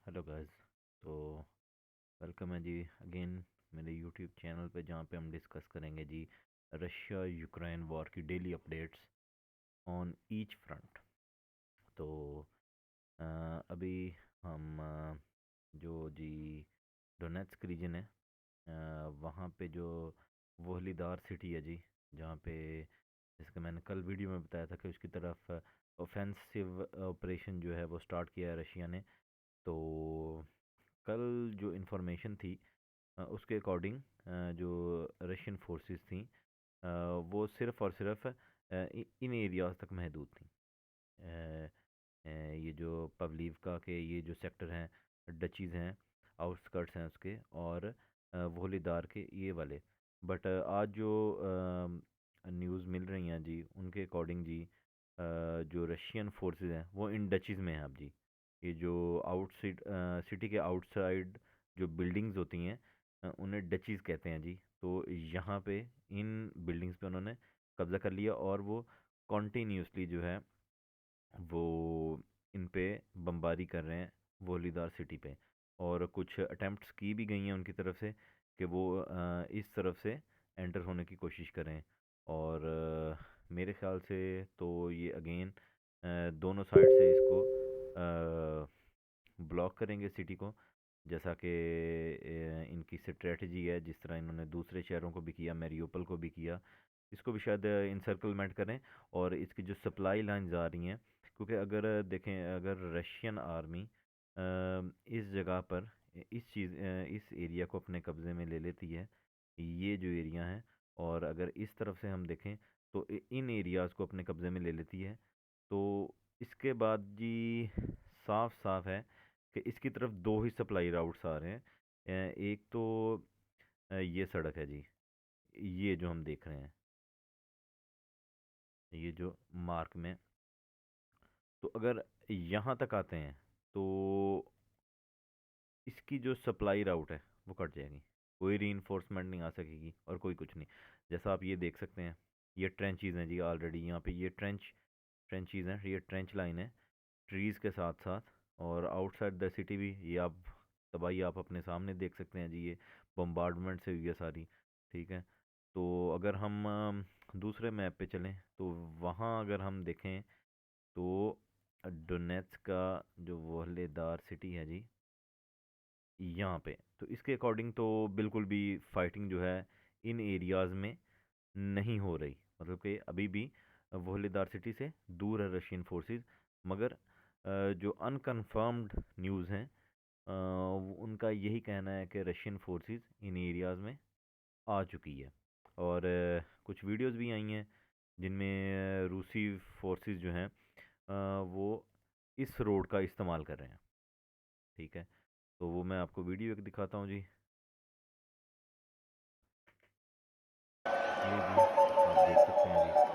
Hello guys. तो welcome है जी again मेरे यूट्यूब चैनल पे, जहाँ पे हम डिस्कस करेंगे जी रशिया यूक्रेन वॉर की daily updates on each front. तो अ, अभी हम जो जी डोनेट्स्क रीजन है, वहाँ पे जो वोहलीदार सिटी है जी, जहाँ पे जैसे मैंने कल वीडियो में बताया था कि उसकी तरफ ऑफेंसिव ऑपरेशन जो है वो स्टार्ट किया है रशिया ने। तो कल जो इन्फॉर्मेशन थी, उसके अकॉर्डिंग जो रशियन फोर्सेस थी, वो सिर्फ़ और सिर्फ इन एरियाज़ तक महदूद थी। अ, ये जो पवलीवका के ये जो सेक्टर हैं, डचीज़ हैं, आउटस्कर्ट्स हैं उसके, और वोहलीदार के ये वाले। बट आज जो न्यूज़ मिल रही हैं जी, उनके अकॉर्डिंग जी जो रशियन फोर्सेस हैं वो इन डचीज़ में हैं अब जी। ये जो सिटी के आउटसाइड जो बिल्डिंग्स होती हैं, उन्हें डचीज़ कहते हैं जी। तो यहाँ पे इन बिल्डिंग्स पे उन्होंने कब्ज़ा कर लिया, और वो कॉन्टीन्यूसली जो है वो इन पे बमबारी कर रहे हैं वोलीदार सिटी पे। और कुछ अटेम्प्ट्स की भी गई हैं उनकी तरफ से कि वो इस तरफ से एंटर होने की कोशिश करें। और मेरे ख्याल से तो ये अगेन दोनों साइड से इसको ब्लॉक करेंगे सिटी को, जैसा कि इनकी स्ट्रेटजी है। जिस तरह इन्होंने दूसरे शहरों को भी किया, मैरियोपल को भी किया, इसको भी शायद इंसर्कलमेंट करें। और इसकी जो सप्लाई लाइंस आ रही हैं, क्योंकि अगर देखें, अगर रशियन आर्मी इस जगह पर इस एरिया को अपने कब्ज़े में ले लेती है, ये जो एरिया है, और अगर इस तरफ से हम देखें तो इन एरियाज़ को अपने कब्ज़े में ले लेती है, तो इसके बाद जी साफ साफ है कि इसकी तरफ दो ही सप्लाई राउट्स आ रहे हैं। एक तो ये सड़क है जी, ये जो हम देख रहे हैं, ये जो मार्क में। तो अगर यहाँ तक आते हैं तो इसकी जो सप्लाई राउट है वो कट जाएगी, कोई रीइंफोर्समेंट नहीं आ सकेगी और कोई कुछ नहीं। जैसा आप ये देख सकते हैं, ये ट्रेंचीज़ हैं जी ऑलरेडी यहाँ पे, ये ट्रेंचीज़ हैं, ये ट्रेंच लाइन है ट्रीज़ के साथ साथ। और आउटसाइड द सिटी भी ये आप तबाही आप अपने सामने देख सकते हैं जी, ये बम्बार्डमेंट से हुई है सारी। ठीक है। तो अगर हम दूसरे मैप पे चलें तो वहाँ अगर हम देखें तो डोनेट्स का जो वहलेदार सिटी है जी, यहाँ पे तो इसके अकॉर्डिंग तो बिल्कुल भी फाइटिंग जो है इन एरियाज़ में नहीं हो रही। मतलब कि अभी भी वोहलेदार सिटी से दूर है रशियन फोर्सेस। मगर जो अनकन्फर्म्ड न्यूज़ हैं, उनका यही कहना है कि रशियन फोर्सेस इन एरियाज़ में आ चुकी है। और कुछ वीडियोस भी आई हैं जिनमें रूसी फोर्सेस जो हैं वो इस रोड का इस्तेमाल कर रहे हैं। ठीक है। तो वो मैं आपको वीडियो एक दिखाता हूँ जी। ये जी आप देख सकते हैं जी।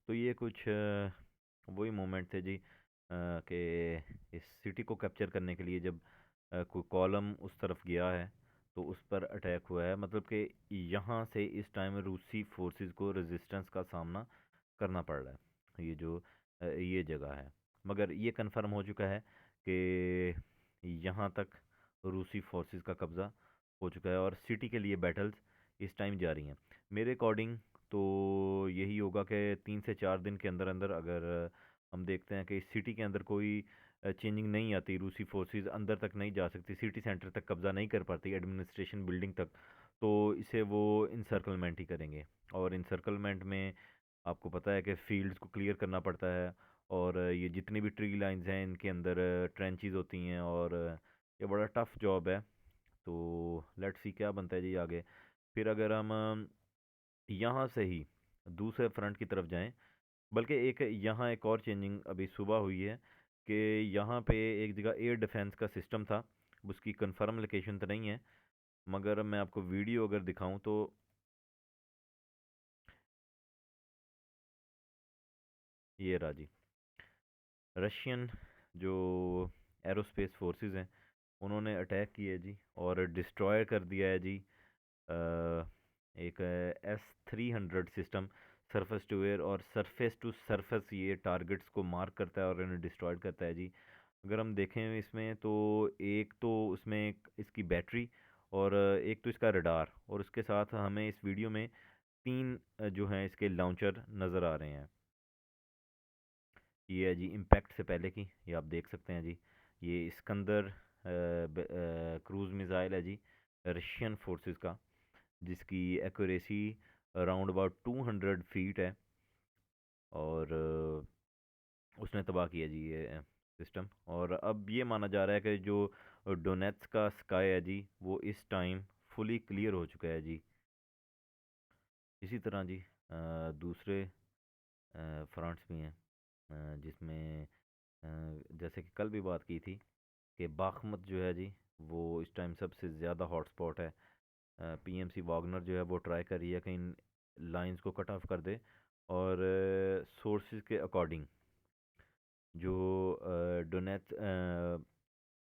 तो ये कुछ वही मोमेंट थे जी, कि इस सिटी को कैप्चर करने के लिए जब कोई कॉलम उस तरफ गया है तो उस पर अटैक हुआ है। मतलब कि यहाँ से इस टाइम रूसी फोर्सेस को रेजिस्टेंस का सामना करना पड़ रहा है, ये जो ये जगह है। मगर ये कंफर्म हो चुका है कि यहाँ तक रूसी फोर्सेस का कब्ज़ा हो चुका है, और सिटी के लिए बैटल्स इस टाइम जारी हैं। मेरे अकॉर्डिंग तो यही होगा कि 3 से 4 दिन के अंदर अंदर, अगर हम देखते हैं कि इस सिटी के अंदर कोई चेंजिंग नहीं आती, रूसी फोर्सेस अंदर तक नहीं जा सकती, सिटी सेंटर तक कब्ज़ा नहीं कर पाती, एडमिनिस्ट्रेशन बिल्डिंग तक, तो इसे वो इंसर्कलमेंट ही करेंगे। और इंसर्कलमेंट में आपको पता है कि फील्ड्स को क्लियर करना पड़ता है, और ये जितनी भी ट्री लाइंस हैं इनके अंदर ट्रेंचेस होती हैं, और ये बड़ा टफ जॉब है। तो लेट्स सी क्या बनता है जी आगे। फिर अगर हम यहाँ से ही दूसरे फ्रंट की तरफ जाएं, बल्कि एक यहाँ एक और चेंजिंग अभी सुबह हुई है कि यहाँ पे एक जगह एयर डिफेंस का सिस्टम था। उसकी कंफर्म लोकेशन तो नहीं है, मगर मैं आपको वीडियो अगर दिखाऊं तो ये रहा जी। रशियन जो एरोस्पेस फोर्सेस हैं उन्होंने अटैक किया जी और डिस्ट्रॉय कर दिया है जी एक S-300 system, surface to air और सरफेस टू सरफेस, ये टारगेट्स को मार्क करता है और इन्हें डिस्ट्रॉय करता है जी। अगर हम देखें इसमें तो एक तो उसमें इसकी बैटरी और एक तो इसका रडार, और उसके साथ हमें इस वीडियो में तीन जो हैं इसके लॉन्चर नज़र आ रहे हैं। ये है जी इम्पैक्ट से पहले की, ये आप देख सकते हैं जी। ये इस्कंदर क्रूज़ मिज़ाइल है जी रशियन फोर्सेस का, जिसकी एक्यूरेसी अराउंड अबाउट 200 फीट है, और उसने तबाह किया जी ये सिस्टम। और अब ये माना जा रहा है कि जो डोनेट्स का स्काई है जी वो इस टाइम फुली क्लियर हो चुका है जी। इसी तरह जी दूसरे फ्रंट्स भी हैं जिसमें जैसे कि कल भी बात की थी कि बाखमत जो है जी वो इस टाइम सबसे ज़्यादा हॉटस्पॉट है। पीएमसी वागनर जो है वो ट्राई कर रही है कि इन लाइंस को कट ऑफ कर दे, और सोर्सेज के अकॉर्डिंग जो डोनेट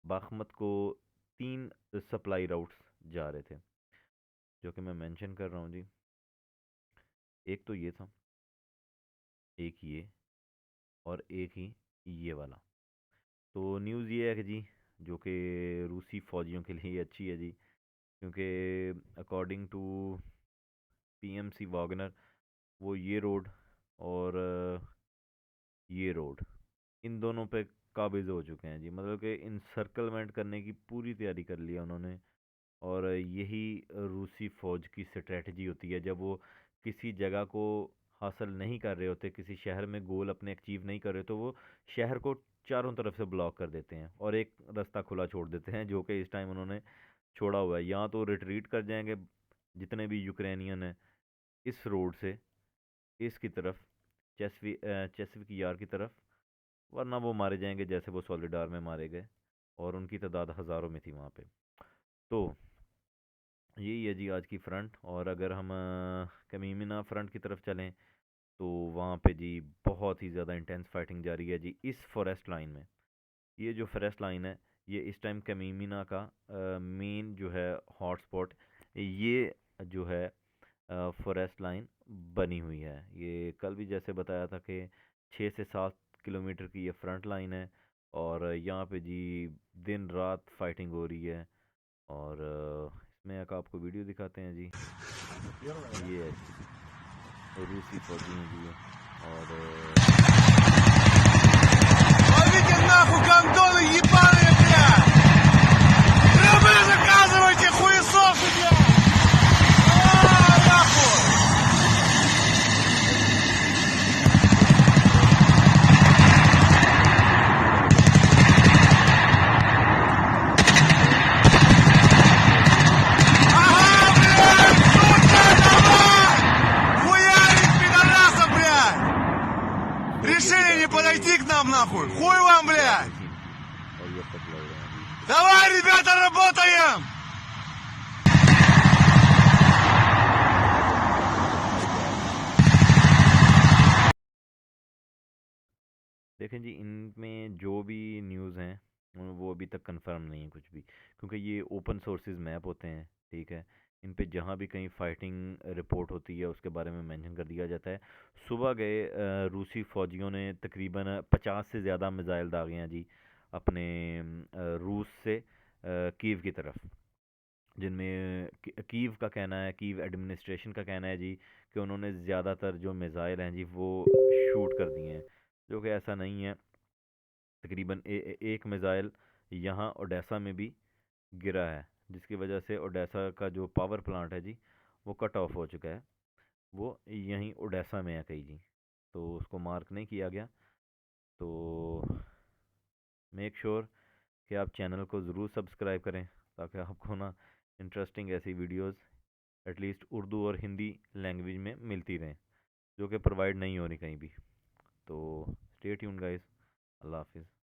बाखमत को 3 सप्लाई राउट्स जा रहे थे, जो कि मैं मेंशन कर रहा हूँ जी। एक तो ये था, एक ये, और एक ही ये वाला। तो न्यूज़ ये है कि जी जो कि रूसी फ़ौजियों के लिए अच्छी है जी, क्योंकि अकॉर्डिंग टू पीएमसी वागनर वो ये रोड और ये रोड, इन दोनों पे काबिज़ हो चुके हैं जी। मतलब कि इनसर्कलमेंट करने की पूरी तैयारी कर लिया उन्होंने, और यही रूसी फ़ौज की स्ट्रेटजी होती है। जब वो किसी जगह को हासिल नहीं कर रहे होते, किसी शहर में गोल अपने अचीव नहीं कर रहे, तो वो शहर को चारों तरफ से ब्लॉक कर देते हैं और एक रास्ता खुला छोड़ देते हैं, जो कि इस टाइम उन्होंने छोड़ा हुआ है। या तो रिट्रीट कर जाएंगे जितने भी यूक्रेनियन हैं इस रोड से इसकी तरफ, चेस्विक यार की तरफ, वरना वो मारे जाएंगे जैसे वो सॉलिडार में मारे गए, और उनकी तादाद हज़ारों में थी वहाँ पे। तो यही है जी आज की फ्रंट। और अगर हम कमीमिना फ्रंट की तरफ चलें तो वहाँ पे जी बहुत ही ज़्यादा इंटेंस फाइटिंग जारी है जी इस फॉरेस्ट लाइन में। ये जो फॉरेस्ट लाइन है ये इस टाइम कमीमिना का मेन जो है हॉटस्पॉट, ये जो है फॉरेस्ट लाइन बनी हुई है। ये कल भी जैसे बताया था कि 6 से 7 किलोमीटर की ये फ्रंट लाइन है, और यहाँ पे जी दिन रात फाइटिंग हो रही है। और इसमें एक आपको वीडियो दिखाते हैं जी। ये है जी रूसी फौजी हैं जी ये, और Ловите нахуй гондоны ебаные, блядь! Рыбы заказывайте, хуесосы, блядь! Нахуй! Ага, блядь! Сука, давай! Хуярить пидорасов, блядь! Решили не подойти к нам, нахуй! Хуй вам, блядь! और ये अब तक लड़ रहे हैं जी। Давай, ребята, работаем! देखें जी इनमें जो भी न्यूज़ हैं वो अभी तक कंफर्म नहीं है कुछ भी, क्योंकि ये ओपन सोर्सेज मैप होते हैं, ठीक है। इन पे जहाँ भी कहीं फाइटिंग रिपोर्ट होती है उसके बारे में मेंशन कर दिया जाता है। सुबह गए रूसी फ़ौजियों ने तकरीबन 50 से ज़्यादा मिसाइल दागे हैं जी अपने रूस से कीव की तरफ, जिनमें कीव का कहना है, कीव एडमिनिस्ट्रेशन का कहना है जी कि उन्होंने ज़्यादातर जो मिसाइल हैं जी वो शूट कर दिए हैं, जो कि ऐसा नहीं है। तकरीबन एक मिसाइल यहाँ ओडेसा में भी गिरा है, जिसकी वजह से ओडेसा का जो पावर प्लांट है जी वो कट ऑफ हो चुका है। वो यहीं ओडेसा में है कहीं जी, तो उसको मार्क नहीं किया गया। तो मेक श्योर कि आप चैनल को ज़रूर सब्सक्राइब करें, ताकि आपको ना इंटरेस्टिंग ऐसी वीडियोस एटलीस्ट उर्दू और हिंदी लैंग्वेज में मिलती रहें, जो कि प्रोवाइड नहीं हो रही कहीं भी। तो स्टे ट्यून्ड गाइस, अल्लाह हाफिज़।